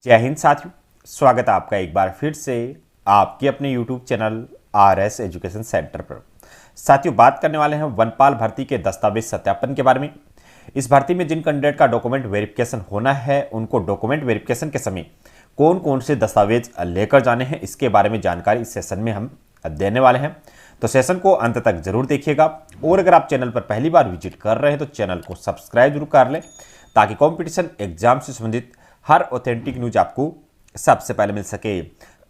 जय हिंद साथियों, स्वागत है आपका एक बार फिर से आपके अपने YouTube channel RS education centre पर। साथियों, बात करने वाले हैं वनपाल भर्ती के दस्तावेज सत्यापन के बारे में। इस भर्ती में जिन कैंडिडेट का डॉक्यूमेंट वेरिफिकेशन होना है, उनको डॉक्यूमेंट वेरिफिकेशन के समय कौन कौन से दस्तावेज लेकर जाने हैं, इसके बारे में जानकारी इस सेशन में हम देने वाले हैं। तो सेशन को अंत तक जरूर देखिएगा। और अगर आप चैनल पर पहली बार विजिट कर रहे हैं तो चैनल को सब्सक्राइब जरूर कर लें, ताकि कॉम्पिटिशन एग्जाम से संबंधित हर ऑथेंटिक न्यूज आपको सबसे पहले मिल सके।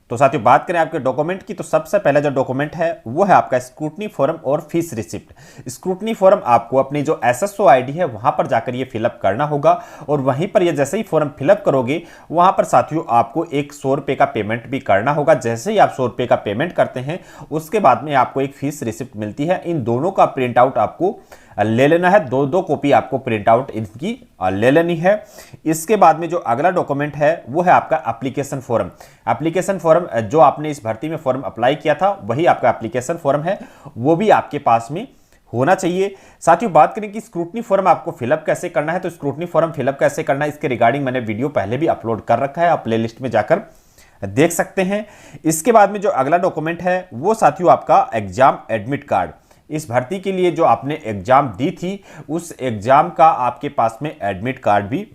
तो साथियों, बात करें आपके डॉक्यूमेंट की, तो सबसे पहला जो डॉक्यूमेंट है वो है आपका स्क्रूटनी फॉर्म और फीस रिसिप्ट। स्क्रूटनी फॉर्म आपको अपनी जो एसएसओ आईडी है वहां पर जाकर ये फिलअप करना होगा, और वहीं पर ये जैसे ही फॉर्म फिलअप करोगे वहां पर साथियों आपको एक 100 रुपये का पेमेंट भी करना होगा। जैसे ही आप 100 रुपये का पेमेंट करते हैं उसके बाद में आपको एक फीस रिसिप्ट मिलती है। इन दोनों का प्रिंट आउट आपको ले लेना है, दो कॉपी आपको प्रिंट आउट इनकी ले लेनी है। इसके बाद में जो अगला डॉक्यूमेंट है वो है आपका एप्लीकेशन फॉर्म। एप्लीकेशन फॉर्म जो आपने इस भर्ती में फॉर्म अप्लाई किया था वही आपका एप्लीकेशन फॉर्म है, वो भी आपके पास में होना चाहिए। साथियों, बात करें कि स्क्रूटनी फॉर्म आपको फिलअप कैसे करना है, तो स्क्रूटनी फॉर्म फिलअप कैसे करना है इसके रिगार्डिंग मैंने वीडियो पहले भी अपलोड कर रखा है, आप प्लेलिस्ट में जाकर देख सकते हैं। इसके बाद में जो अगला डॉक्यूमेंट है वो साथियों आपका एग्जाम एडमिट कार्ड। इस भर्ती के लिए जो आपने एग्जाम दी थी उस एग्जाम का आपके पास में एडमिट कार्ड भी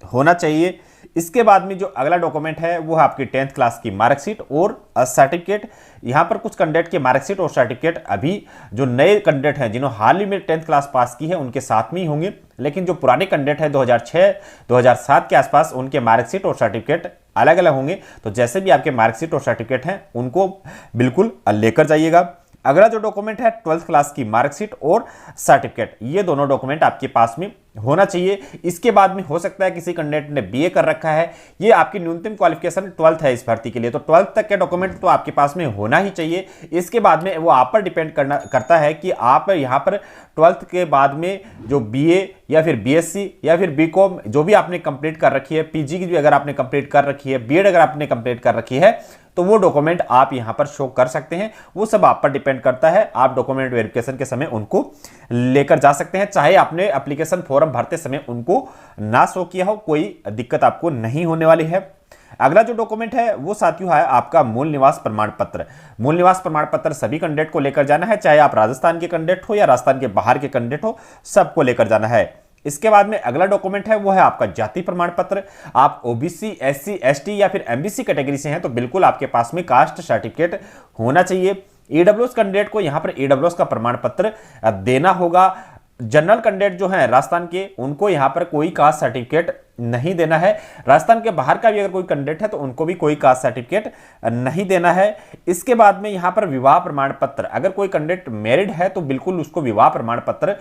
होना चाहिए। इसके बाद में जो अगला डॉक्यूमेंट है वो है आपकी 10th क्लास की मार्कशीट और सर्टिफिकेट। यहां पर कुछ कैंडिडेट के मार्कशीट और सर्टिफिकेट अभी जो नए कैंडिडेट हैं जिन्होंने हाल ही में 10th क्लास पास की है उनके साथ में ही होंगे, लेकिन जो पुराने कैंडिडेट हैं 2006-2007 के आसपास, उनके मार्कशीट और सर्टिफिकेट अलग अलग होंगे। तो जैसे भी आपके मार्कशीट और सर्टिफिकेट हैं उनको बिल्कुल लेकर जाइएगा। अगला जो डॉक्यूमेंट है 12th क्लास की मार्कशीट और सर्टिफिकेट, ये दोनों डॉक्यूमेंट आपके पास में होना चाहिए। इसके बाद में हो सकता है किसी कैंडिडेट ने बीए कर रखा है, ये आपकी न्यूनतम क्वालिफिकेशन 12th है इस भर्ती के लिए, तो 12th तक के डॉक्यूमेंट तो आपके पास में होना ही चाहिए। इसके बाद में वो आप पर डिपेंड करता है कि आप यहाँ पर 12th के बाद में जो बीए या फिर बीएससी या फिर बीकॉम जो भी आपने कंप्लीट कर रखी है, पीजी की भी अगर आपने कंप्लीट कर रखी है, बीएड अगर आपने कंप्लीट कर रखी है, तो वो डॉक्यूमेंट आप यहां पर शो कर सकते हैं। वो सब आप पर डिपेंड करता है, आप डॉक्यूमेंट वेरिफिकेशन के समय उनको लेकर जा सकते हैं, चाहे आपने एप्लीकेशन फॉर्म भरते समय उनको ना शो किया हो, कोई दिक्कत आपको नहीं होने वाली है। अगला जो डॉक्यूमेंट है वो साथियों है आपका मूल निवास प्रमाण पत्र। मूल निवास प्रमाण पत्र सभी कैंडिडेट को लेकर जाना है, चाहे आप राजस्थान के कैंडिडेट हो या राजस्थान के बाहर के कैंडिडेट हो, सबको लेकर जाना है। इसके बाद में अगला डॉक्यूमेंट है वो है आपका जाति प्रमाण पत्र। आप ओबीसी, एससी, एसटी या फिर एमबीसी कैटेगरी से हैं तो बिल्कुल आपके पास में कास्ट सर्टिफिकेट होना चाहिए। ईडब्ल्यूएस कैंडिडेट को यहां पर ईडब्ल्यूएस का प्रमाण पत्र देना होगा। जनरल कैंडिडेट जो हैं राजस्थान के, उनको यहां पर कोई कास्ट सर्टिफिकेट नहीं देना है। राजस्थान के बाहर का भी अगर कोई कैंडिडेट है तो उनको भी कोई कास्ट सर्टिफिकेट नहीं देना है। इसके बाद में यहां पर विवाह प्रमाण पत्र, अगर कोई कैंडिडेट मैरिड है तो बिल्कुल उसको विवाह प्रमाण पत्र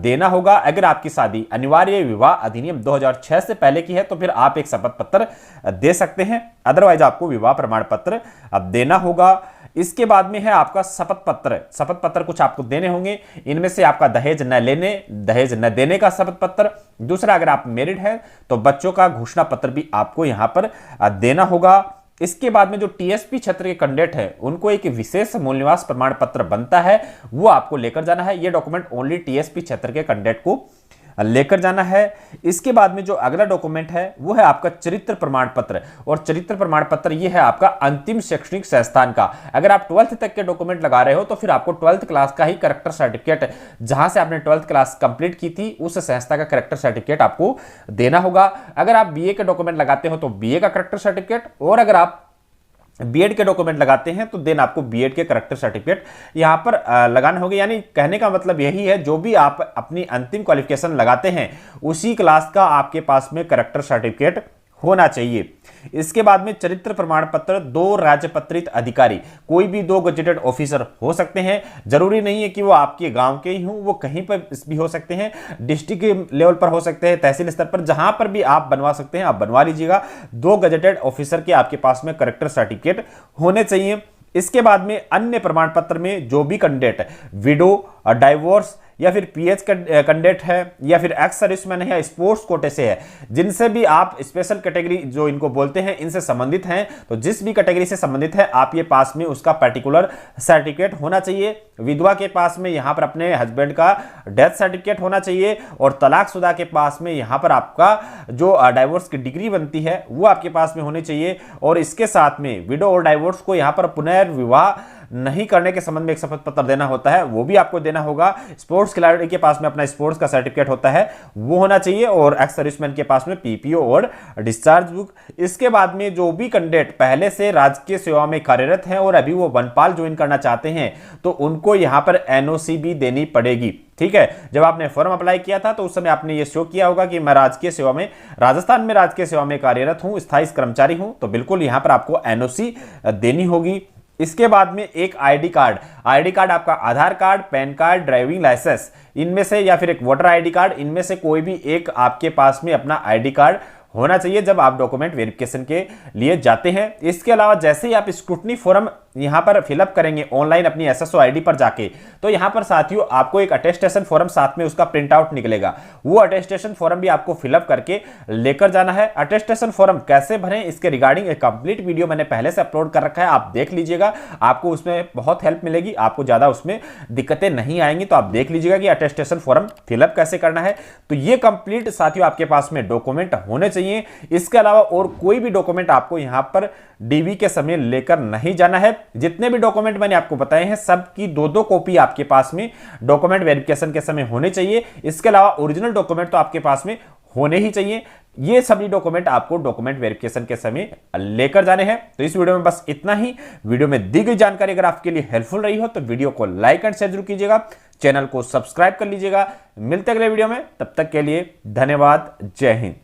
देना होगा। अगर आपकी शादी अनिवार्य विवाह अधिनियम 2006 से पहले की है तो फिर आप एक शपथ पत्र दे सकते हैं, अदरवाइज आपको विवाह प्रमाण पत्र देना होगा। इसके बाद में है आपका शपथ पत्र। शपथ पत्र कुछ आपको देने होंगे, इनमें से आपका दहेज न लेने, दहेज न देने का शपथ पत्र। दूसरा, अगर आप मैरिड हैं तो बच्चों का घोषणा पत्र भी आपको यहां पर देना होगा। इसके बाद में जो टीएसपी क्षेत्र के कैंडिडेट हैं उनको एक विशेष मूल निवास प्रमाण पत्र बनता है, वो आपको लेकर जाना है। ये डॉक्यूमेंट ओनली टीएसपी क्षेत्र के कैंडिडेट को लेकर जाना है। इसके बाद में जो अगला डॉक्यूमेंट है वो है आपका चरित्र प्रमाण पत्र, और चरित्र प्रमाण पत्र ये है आपका अंतिम शैक्षणिक संस्थान का। अगर आप 12th तक के डॉक्यूमेंट लगा रहे हो तो फिर आपको 12th क्लास का ही कैरेक्टर सर्टिफिकेट, जहां से आपने 12th क्लास कंप्लीट की थी उस संस्था का कैरेक्टर सर्टिफिकेट आपको देना होगा। अगर आप बीए के डॉक्यूमेंट लगाते हो तो बीए का कैरेक्टर सर्टिफिकेट, और अगर आप बीएड के डॉक्यूमेंट लगाते हैं तो देन आपको बीएड के कैरेक्टर सर्टिफिकेट यहां पर लगाना होगा। यानी कहने का मतलब यही है, जो भी आप अपनी अंतिम क्वालिफिकेशन लगाते हैं उसी क्लास का आपके पास में कैरेक्टर सर्टिफिकेट होना चाहिए। इसके बाद में चरित्र प्रमाण पत्र 2 राजपत्रित अधिकारी, कोई भी 2 गजेटेड ऑफिसर हो सकते हैं। जरूरी नहीं है कि वो आपके गांव के ही हों, वो कहीं पर भी हो सकते हैं, डिस्ट्रिक्ट लेवल पर हो सकते हैं, तहसील स्तर पर, जहां पर भी आप बनवा सकते हैं आप बनवा लीजिएगा। 2 गजेटेड ऑफिसर के आपके पास में कैरेक्टर सर्टिफिकेट होने चाहिए। इसके बाद में अन्य प्रमाण पत्र में जो भी कैंडिडेट विडो, डाइवोर्स या फिर पीएच कैंडिडेट है या फिर एक्स सर्विसमैन है या स्पोर्ट्स कोटे से है, जिनसे भी आप स्पेशल कैटेगरी जो इनको बोलते हैं इनसे संबंधित हैं, तो जिस भी कैटेगरी से संबंधित है आप ये पास में उसका पर्टिकुलर सर्टिफिकेट होना चाहिए। विधवा के पास में यहां पर अपने हस्बैंड का डेथ सर्टिफिकेट होना चाहिए और तलाकशुदा के पास में यहां पर आपका जो डाइवोर्स की डिग्री बनती है वो आपके पास में होनी चाहिए। और इसके साथ में विडो और डाइवोर्स को यहां पर पुनर्विवाह नहीं करने के संबंध में एक शपथ पत्र देना होता है, वो भी आपको देना होगा। स्पोर्ट्स खिलाड़ी के पास में अपना स्पोर्ट्स का सर्टिफिकेट होता है वो होना चाहिए और एक्स सर्विसमैन के पास में पीपीओ और डिस्चार्ज बुक। इसके बाद में जो भी कैंडिडेट पहले से राजकीय सेवा में कार्यरत हैं और अभी वो वनपाल ज्वाइन करना चाहते हैं तो उनको यहां पर एनओसी भी देनी पड़ेगी। ठीक है, जब आपने फॉर्म अप्लाई किया था तो उस समय आपने ये शो किया होगा कि मैं राजकीय सेवा में राजस्थान में राजकीय सेवा में कार्यरत हूं, स्थायी कर्मचारी हूं, तो बिल्कुल यहां पर आपको एनओसी देनी होगी। इसके बाद में एक आईडी कार्ड आपका Aadhaar card, PAN card, driving licence इनमें से या फिर एक वोटर आईडी कार्ड, इनमें से कोई भी एक आपके पास में अपना आईडी कार्ड होना चाहिए जब आप डॉक्यूमेंट वेरिफिकेशन के लिए जाते हैं। इसके अलावा जैसे ही आप स्क्रूटनी फॉर्म यहां पर फिलअप करेंगे ऑनलाइन अपनी एसएसओ आईडी पर जाके, तो यहां पर साथियों आपको एक अटेस्टेशन फॉर्म साथ में उसका प्रिंट आउट निकलेगा, वो अटेस्टेशन फॉर्म भी आपको फिलअप करके लेकर जाना है। अटेस्टेशन फॉर्म कैसे भरें इसके रिगार्डिंग एक कंप्लीट वीडियो मैंने पहले से अपलोड कर रखा है, आप देख लीजिएगा, आपको उसमें बहुत हेल्प मिलेगी, आपको ज्यादा उसमें दिक्कतें नहीं आएंगी। तो आप देख लीजिएगा कि अटेस्टेशन फॉर्म फिलअप कैसे करना है। तो ये कंप्लीट साथियों आपके पास में डॉक्यूमेंट होने चाहिए। इसके अलावा और कोई भी डॉक्यूमेंट आपको यहां पर डीवी के समय लेकर नहीं जाना है। जितने भी डॉक्यूमेंट मैंने आपको बताए हैं सबकी दो कॉपी आपके पास में डॉक्यूमेंट वेरिफिकेशन के समय होने चाहिए। इसके अलावा ओरिजिनल डॉक्यूमेंट तो आपके पास में होने ही चाहिए। ये सभी डॉक्यूमेंट आपको डॉक्यूमेंट वेरिफिकेशन के समय लेकर जाने हैं। तो इस वीडियो में बस इतना ही। वीडियो में दी गई जानकारी अगर आपके लिए हेल्पफुल रही हो तो वीडियो को लाइक एंड शेयर जरूर कीजिएगा, चैनल को सब्सक्राइब कर लीजिएगा। मिलते अगले वीडियो में, तब तक के लिए धन्यवाद। जय हिंद।